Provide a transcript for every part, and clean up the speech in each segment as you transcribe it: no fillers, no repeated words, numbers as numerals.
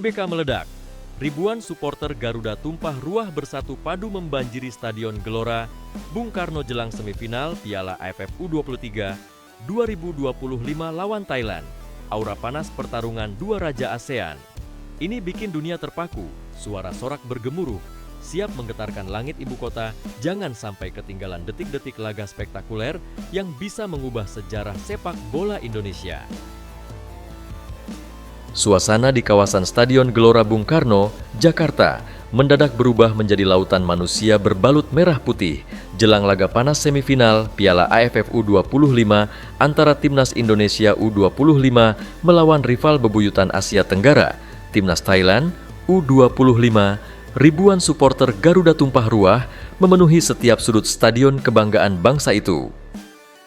GBK meledak. Ribuan supporter Garuda tumpah ruah bersatu padu membanjiri Stadion Gelora Bung Karno jelang semifinal Piala AFF U23 2025 lawan Thailand. Aura panas pertarungan dua raja ASEAN. Ini bikin dunia terpaku, suara sorak bergemuruh, siap menggetarkan langit ibu kota. Jangan sampai ketinggalan detik-detik laga spektakuler yang bisa mengubah sejarah sepak bola Indonesia. Suasana di kawasan Stadion Gelora Bung Karno, Jakarta, mendadak berubah menjadi lautan manusia berbalut merah putih jelang laga panas semifinal Piala AFF U25 antara Timnas Indonesia U25 melawan rival bebuyutan Asia Tenggara, Timnas Thailand U25. Ribuan supporter Garuda tumpah ruah memenuhi setiap sudut stadion kebanggaan bangsa itu.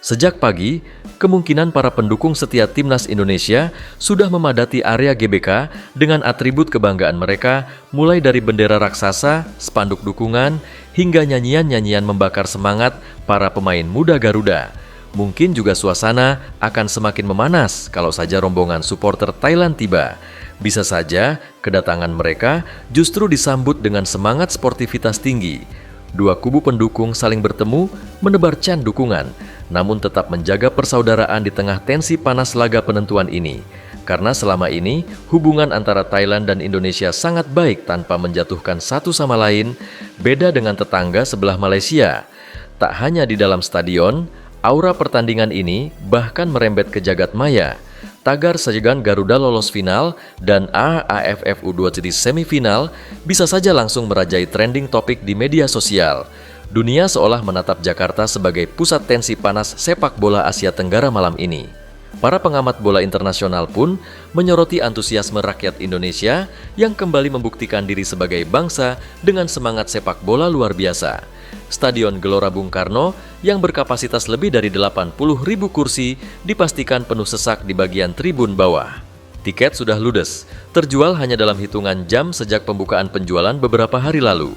Sejak pagi, kemungkinan para pendukung setia Timnas Indonesia sudah memadati area GBK dengan atribut kebanggaan mereka, mulai dari bendera raksasa, spanduk dukungan, hingga nyanyian-nyanyian membakar semangat para pemain muda Garuda. Mungkin juga suasana akan semakin memanas kalau saja rombongan supporter Thailand tiba. Bisa saja kedatangan mereka justru disambut dengan semangat sportivitas tinggi. Dua kubu pendukung saling bertemu, menebar can dukungan, namun tetap menjaga persaudaraan di tengah tensi panas laga penentuan ini. Karena selama ini, hubungan antara Thailand dan Indonesia sangat baik tanpa menjatuhkan satu sama lain, beda dengan tetangga sebelah Malaysia. Tak hanya di dalam stadion, aura pertandingan ini bahkan merembet ke jagat maya. Tagar sejegan Garuda lolos final dan AFF U23 semifinal bisa saja langsung merajai trending topik di media sosial. Dunia seolah menatap Jakarta sebagai pusat tensi panas sepak bola Asia Tenggara malam ini. Para pengamat bola internasional pun menyoroti antusiasme rakyat Indonesia yang kembali membuktikan diri sebagai bangsa dengan semangat sepak bola luar biasa. Stadion Gelora Bung Karno yang berkapasitas lebih dari 80.000 kursi dipastikan penuh sesak di bagian tribun bawah. Tiket sudah ludes, terjual hanya dalam hitungan jam sejak pembukaan penjualan beberapa hari lalu.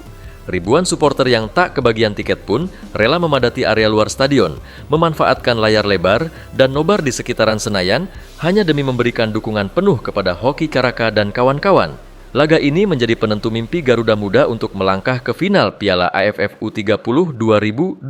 Ribuan supporter yang tak kebagian tiket pun rela memadati area luar stadion, memanfaatkan layar lebar dan nobar di sekitaran Senayan hanya demi memberikan dukungan penuh kepada Hoki Caraka dan kawan-kawan. Laga ini menjadi penentu mimpi Garuda Muda untuk melangkah ke final Piala AFF U30 2025.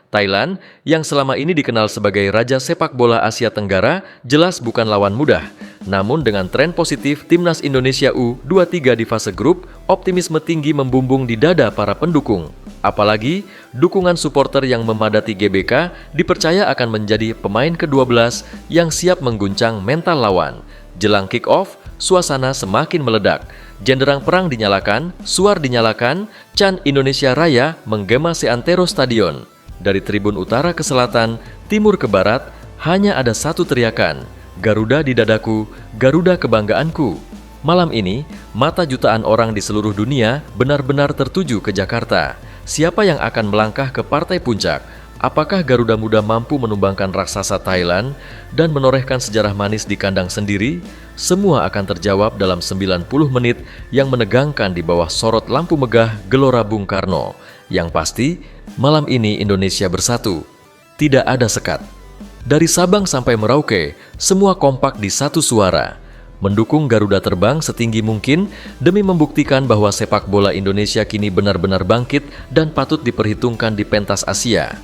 Thailand, yang selama ini dikenal sebagai raja sepak bola Asia Tenggara, jelas bukan lawan mudah. Namun dengan tren positif Timnas Indonesia U23 di fase grup, optimisme tinggi membumbung di dada para pendukung. Apalagi, dukungan supporter yang memadati GBK dipercaya akan menjadi pemain ke-12 yang siap mengguncang mental lawan. Jelang kick-off, suasana semakin meledak. Genderang perang dinyalakan, suar dinyalakan, can Indonesia Raya menggema seantero stadion. Dari tribun utara ke selatan, timur ke barat, hanya ada satu teriakan, Garuda di dadaku, Garuda kebanggaanku. Malam ini, mata jutaan orang di seluruh dunia benar-benar tertuju ke Jakarta. Siapa yang akan melangkah ke partai puncak? Apakah Garuda Muda mampu menumbangkan raksasa Thailand dan menorehkan sejarah manis di kandang sendiri? Semua akan terjawab dalam 90 menit yang menegangkan di bawah sorot lampu megah Gelora Bung Karno. Yang pasti, malam ini Indonesia bersatu. Tidak ada sekat. Dari Sabang sampai Merauke, semua kompak di satu suara. Mendukung Garuda terbang setinggi mungkin demi membuktikan bahwa sepak bola Indonesia kini benar-benar bangkit dan patut diperhitungkan di pentas Asia.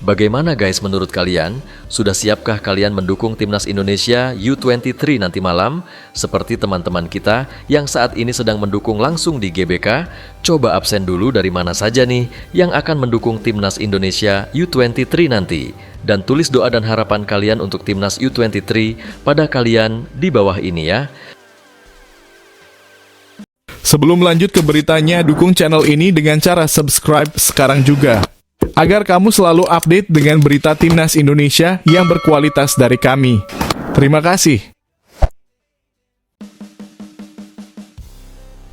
Bagaimana guys menurut kalian? Sudah siapkah kalian mendukung Timnas Indonesia U23 nanti malam? Seperti teman-teman kita yang saat ini sedang mendukung langsung di GBK, coba absen dulu dari mana saja nih yang akan mendukung Timnas Indonesia U23 nanti. Dan tulis doa dan harapan kalian untuk Timnas U23 pada kalian di bawah ini ya. Sebelum lanjut ke beritanya, dukung channel ini dengan cara subscribe sekarang juga. Agar kamu selalu update dengan berita Timnas Indonesia yang berkualitas dari kami. Terima kasih.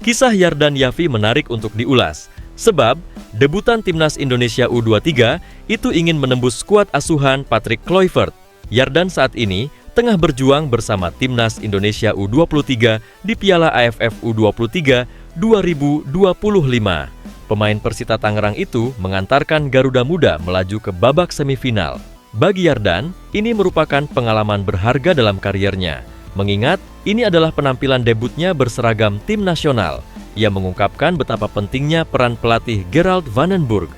Kisah Yardan Yafi menarik untuk diulas, sebab debutan Timnas Indonesia U23 itu ingin menembus skuad asuhan Patrick Kluivert. Yardan saat ini tengah berjuang bersama Timnas Indonesia U23 di Piala AFF U23 2025. Pemain Persita Tangerang itu mengantarkan Garuda Muda melaju ke babak semifinal. Bagi Yardan, ini merupakan pengalaman berharga dalam kariernya. Mengingat ini adalah penampilan debutnya berseragam tim nasional, ia mengungkapkan betapa pentingnya peran pelatih Gerald van den Burg.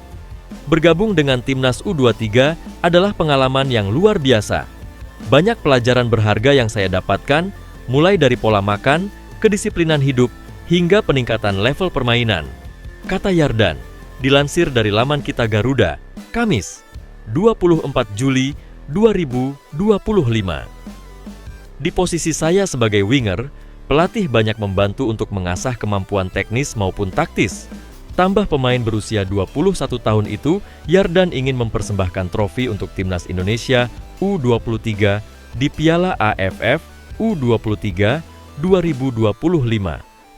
Bergabung dengan timnas U23 adalah pengalaman yang luar biasa. Banyak pelajaran berharga yang saya dapatkan, mulai dari pola makan, kedisiplinan hidup, hingga peningkatan level permainan, kata Yardan, dilansir dari laman Kita Garuda, Kamis, 24 Juli 2025. Di posisi saya sebagai winger, pelatih banyak membantu untuk mengasah kemampuan teknis maupun taktis. Tambah pemain berusia 21 tahun itu, Yardan ingin mempersembahkan trofi untuk timnas Indonesia U23 di Piala AFF U23 2025.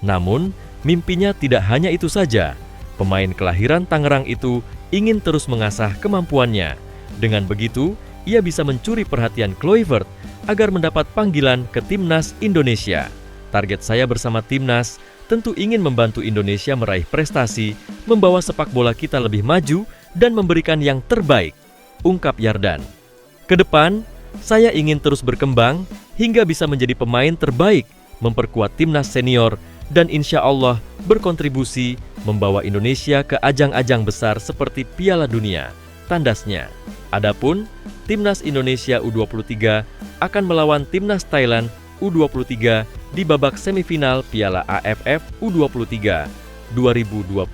Namun, mimpinya tidak hanya itu saja. Pemain kelahiran Tangerang itu ingin terus mengasah kemampuannya. Dengan begitu, ia bisa mencuri perhatian Kluivert agar mendapat panggilan ke timnas Indonesia. Target saya bersama timnas tentu ingin membantu Indonesia meraih prestasi, membawa sepak bola kita lebih maju, dan memberikan yang terbaik, ungkap Yardan. Kedepan, saya ingin terus berkembang hingga bisa menjadi pemain terbaik, memperkuat timnas senior, dan insya Allah berkontribusi membawa Indonesia ke ajang-ajang besar seperti Piala Dunia, tandasnya. Adapun timnas Indonesia U23 akan melawan timnas Thailand U23 di babak semifinal Piala AFF U23 2025.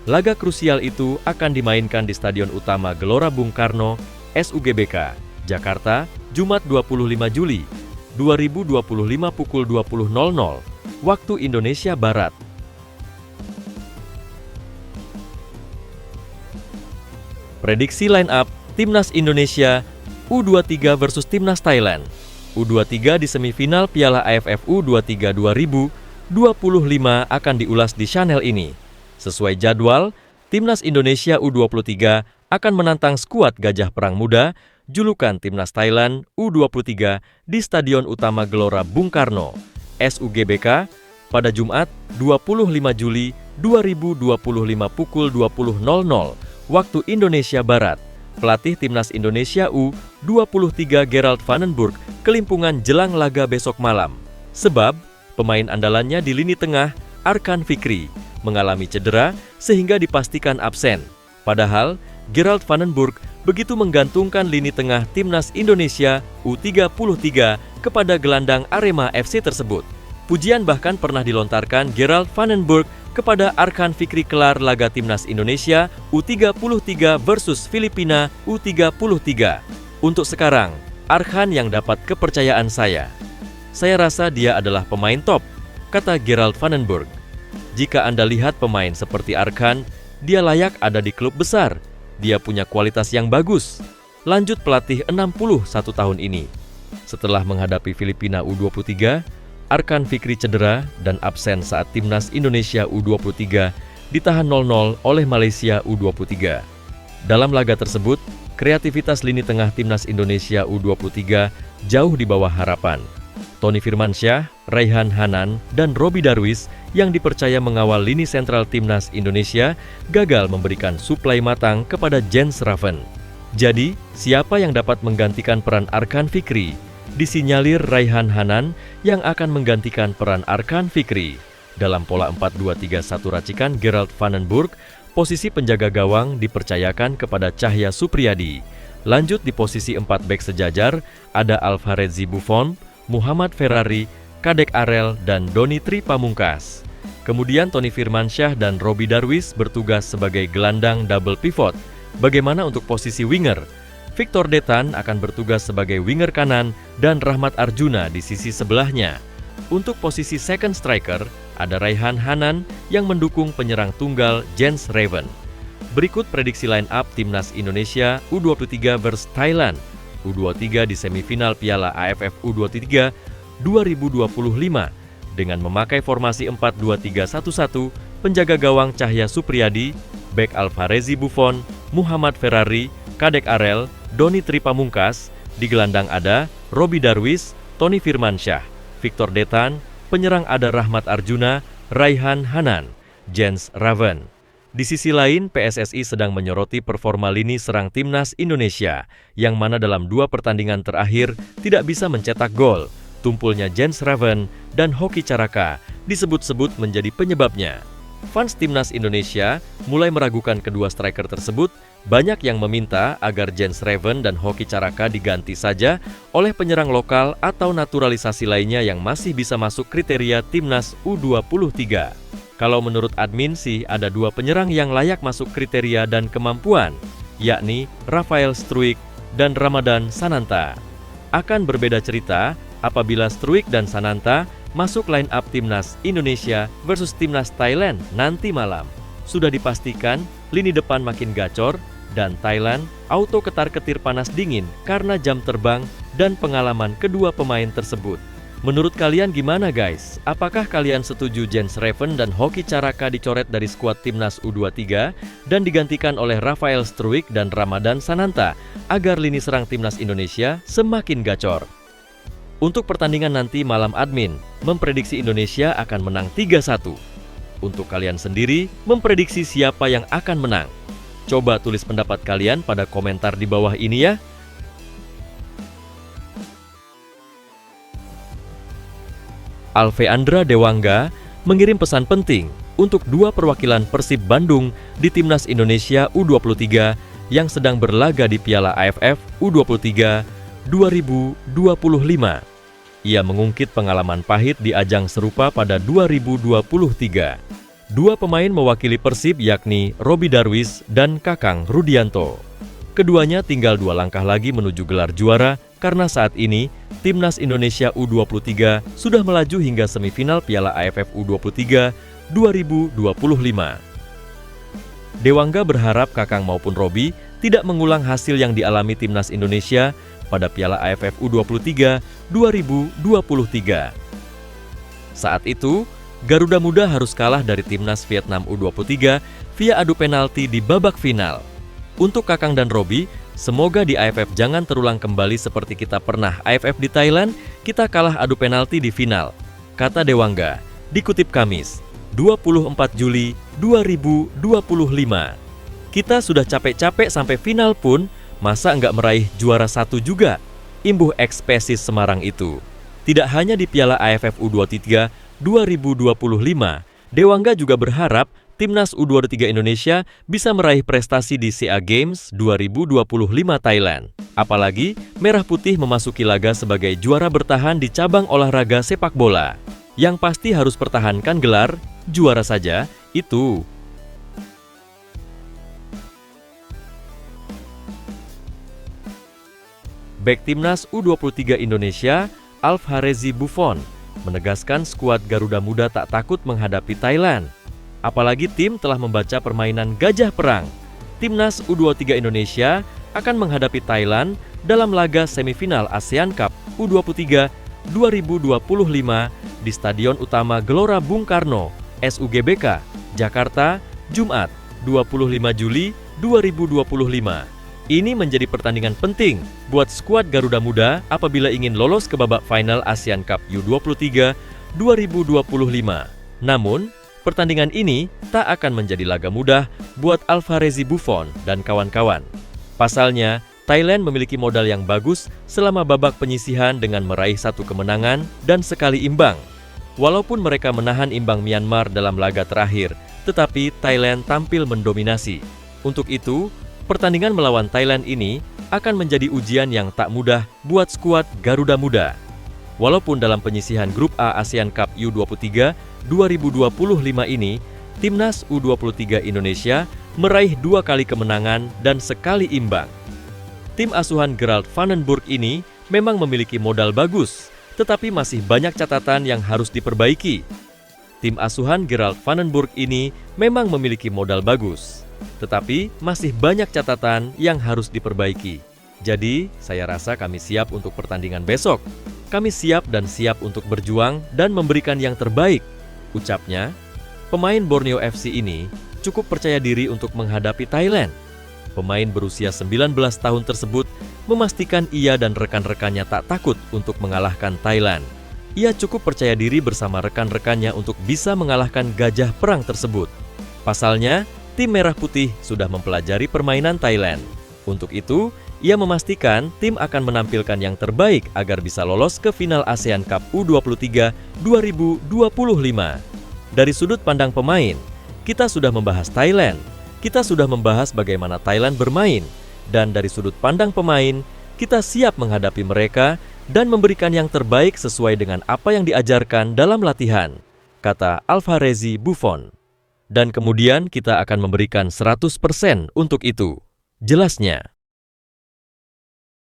Laga krusial itu akan dimainkan di Stadion Utama Gelora Bung Karno, SUGBK, Jakarta, Jumat 25 Juli 2025 pukul 20.00 waktu Indonesia Barat. Prediksi line up Timnas Indonesia U23 versus Timnas Thailand. U23 di semifinal Piala AFF U23 2025 akan diulas di channel ini. Sesuai jadwal, Timnas Indonesia U23 akan menantang skuad Gajah Perang Muda, julukan Timnas Thailand U23 di Stadion Utama Gelora Bung Karno, SUGBK, pada Jumat 25 Juli 2025 pukul 20.00 waktu Indonesia Barat. Pelatih Timnas Indonesia U23 Gerald van den Burg kelimpungan jelang laga besok malam. Sebab, pemain andalannya di lini tengah, Arkan Fikri, mengalami cedera sehingga dipastikan absen. Padahal, Gerald van den Burg begitu menggantungkan lini tengah Timnas Indonesia U33 kepada gelandang Arema FC tersebut. Pujian bahkan pernah dilontarkan Gerald van den Burg kepada Arkan Fikri kelar laga Timnas Indonesia U33 versus Filipina U33. Untuk sekarang, Arkan yang dapat kepercayaan saya. Saya rasa dia adalah pemain top, kata Gerald van den Burg. Jika Anda lihat pemain seperti Arkan, dia layak ada di klub besar. Dia punya kualitas yang bagus. Lanjut pelatih 61 tahun ini. Setelah menghadapi Filipina U23, Arkan Fikri cedera dan absen saat Timnas Indonesia U23 ditahan 0-0 oleh Malaysia U23. Dalam laga tersebut, kreativitas lini tengah Timnas Indonesia U23 jauh di bawah harapan. Tony Firmansyah, Raihan Hanan, dan Robi Darwis yang dipercaya mengawal lini sentral Timnas Indonesia gagal memberikan suplai matang kepada Jens Raven. Jadi, siapa yang dapat menggantikan peran Arkan Fikri? Disinyalir Raihan Hanan yang akan menggantikan peran Arkan Fikri. Dalam pola 4-2-3-1 racikan Gerald van den Burg, posisi penjaga gawang dipercayakan kepada Cahya Supriyadi. Lanjut di posisi 4 bek sejajar, ada Alvarezi Buffon, Muhammad Ferrari, Kadek Arel, dan Doni Tri Pamungkas. Kemudian Tony Firmansyah dan Robi Darwis bertugas sebagai gelandang double pivot. Bagaimana untuk posisi winger? Victor Detan akan bertugas sebagai winger kanan dan Rahmat Arjuna di sisi sebelahnya. Untuk posisi second striker, ada Raihan Hanan yang mendukung penyerang tunggal Jens Raven. Berikut prediksi line up Timnas Indonesia U23 versus Thailand. U23 di semifinal Piala AFF U23 2025 dengan memakai formasi 4-2-3-1-1, penjaga gawang Cahya Supriyadi, bek Alvarezi Buffon, Muhammad Ferrari, Kadek Arel, Doni Tri Pamungkas, di gelandang ada Robi Darwis, Tony Firmansyah, Victor Detan, penyerang ada Rahmat Arjuna, Raihan Hanan, Jens Raven. Di sisi lain, PSSI sedang menyoroti performa lini serang Timnas Indonesia, yang mana dalam 2 pertandingan terakhir tidak bisa mencetak gol. Tumpulnya Jens Raven dan Hoki Caraka disebut-sebut menjadi penyebabnya. Fans timnas Indonesia mulai meragukan kedua striker tersebut. Banyak yang meminta agar Jens Raven dan Hoki Caraka diganti saja oleh penyerang lokal atau naturalisasi lainnya yang masih bisa masuk kriteria timnas U23. Kalau menurut admin sih ada dua penyerang yang layak masuk kriteria dan kemampuan, yakni Rafael Struijk dan Ramadan Sananta. Akan berbeda cerita apabila Struijk dan Sananta masuk line up timnas Indonesia versus timnas Thailand nanti malam. Sudah dipastikan lini depan makin gacor dan Thailand auto ketar-ketir panas dingin karena jam terbang dan pengalaman kedua pemain tersebut. Menurut kalian gimana guys? Apakah kalian setuju Jens Raven dan Hoki Caraka dicoret dari skuad timnas U23 dan digantikan oleh Rafael Struijk dan Ramadan Sananta agar lini serang timnas Indonesia semakin gacor? Untuk pertandingan nanti malam admin memprediksi Indonesia akan menang 3-1. Untuk kalian sendiri memprediksi siapa yang akan menang? Coba tulis pendapat kalian pada komentar di bawah ini ya. Alveandra Dewangga mengirim pesan penting untuk dua perwakilan Persib Bandung di Timnas Indonesia U23 yang sedang berlaga di Piala AFF U23 2025. Ia mengungkit pengalaman pahit di ajang serupa pada 2023. Dua pemain mewakili Persib yakni Roby Darwis dan Kakang Rudianto. Keduanya tinggal 2 langkah lagi menuju gelar juara karena saat ini Timnas Indonesia U23 sudah melaju hingga semifinal Piala AFF U23 2025. Dewangga berharap Kakang maupun Roby tidak mengulang hasil yang dialami Timnas Indonesia pada Piala AFF U23 2023. Saat itu, Garuda Muda harus kalah dari Timnas Vietnam U23 via adu penalti di babak final. Untuk Kakang dan Roby, semoga di AFF jangan terulang kembali seperti kita pernah AFF di Thailand, kita kalah adu penalti di final, kata Dewangga, dikutip Kamis, 24 Juli 2025. Kita sudah capek-capek sampai final pun, masa nggak meraih juara 1 juga? Imbuh ex-Persis Semarang itu. Tidak hanya di Piala AFF U23 2025, Dewangga juga berharap Timnas U23 Indonesia bisa meraih prestasi di SEA Games 2025 Thailand. Apalagi Merah Putih memasuki laga sebagai juara bertahan di cabang olahraga sepak bola. Yang pasti harus pertahankan gelar, juara saja, itu. Bek Timnas U23 Indonesia, Alvarezi Buffon, menegaskan skuad Garuda Muda tak takut menghadapi Thailand. Apalagi tim telah membaca permainan gajah perang. Timnas U23 Indonesia akan menghadapi Thailand dalam laga semifinal ASEAN Cup U23 2025 di Stadion Utama Gelora Bung Karno, SUGBK, Jakarta, Jumat, 25 Juli 2025. Ini menjadi pertandingan penting buat skuad Garuda Muda apabila ingin lolos ke babak final ASEAN Cup U23 2025. Namun, pertandingan ini tak akan menjadi laga mudah buat Alvarezi Buffon dan kawan-kawan. Pasalnya, Thailand memiliki modal yang bagus selama babak penyisihan dengan meraih 1 kemenangan dan sekali imbang. Walaupun mereka menahan imbang Myanmar dalam laga terakhir, tetapi Thailand tampil mendominasi. Untuk itu, pertandingan melawan Thailand ini akan menjadi ujian yang tak mudah buat skuad Garuda Muda. Walaupun dalam penyisihan grup A ASEAN Cup U23 2025 ini, Timnas U23 Indonesia meraih 2 kali kemenangan dan sekali imbang. Tim asuhan Gerald Vandenburg ini memang memiliki modal bagus, tetapi masih banyak catatan yang harus diperbaiki. Tim asuhan Gerald Vandenburg ini memang memiliki modal bagus, tetapi masih banyak catatan yang harus diperbaiki. Jadi, saya rasa kami siap untuk pertandingan besok. Kami siap untuk berjuang dan memberikan yang terbaik, ucapnya. Pemain Borneo FC ini cukup percaya diri untuk menghadapi Thailand. Pemain berusia 19 tahun tersebut memastikan ia dan rekan-rekannya tak takut untuk mengalahkan Thailand. Ia cukup percaya diri bersama rekan-rekannya untuk bisa mengalahkan gajah perang tersebut. Pasalnya, tim Merah Putih sudah mempelajari permainan Thailand. Untuk itu, Ia memastikan tim akan menampilkan yang terbaik agar bisa lolos ke final ASEAN Cup U23 2025. Dari sudut pandang pemain, kita sudah membahas Thailand, kita sudah membahas bagaimana Thailand bermain, dan dari sudut pandang pemain, kita siap menghadapi mereka dan memberikan yang terbaik sesuai dengan apa yang diajarkan dalam latihan, kata Alvarezi Buffon. Dan kemudian kita akan memberikan 100% untuk itu, jelasnya.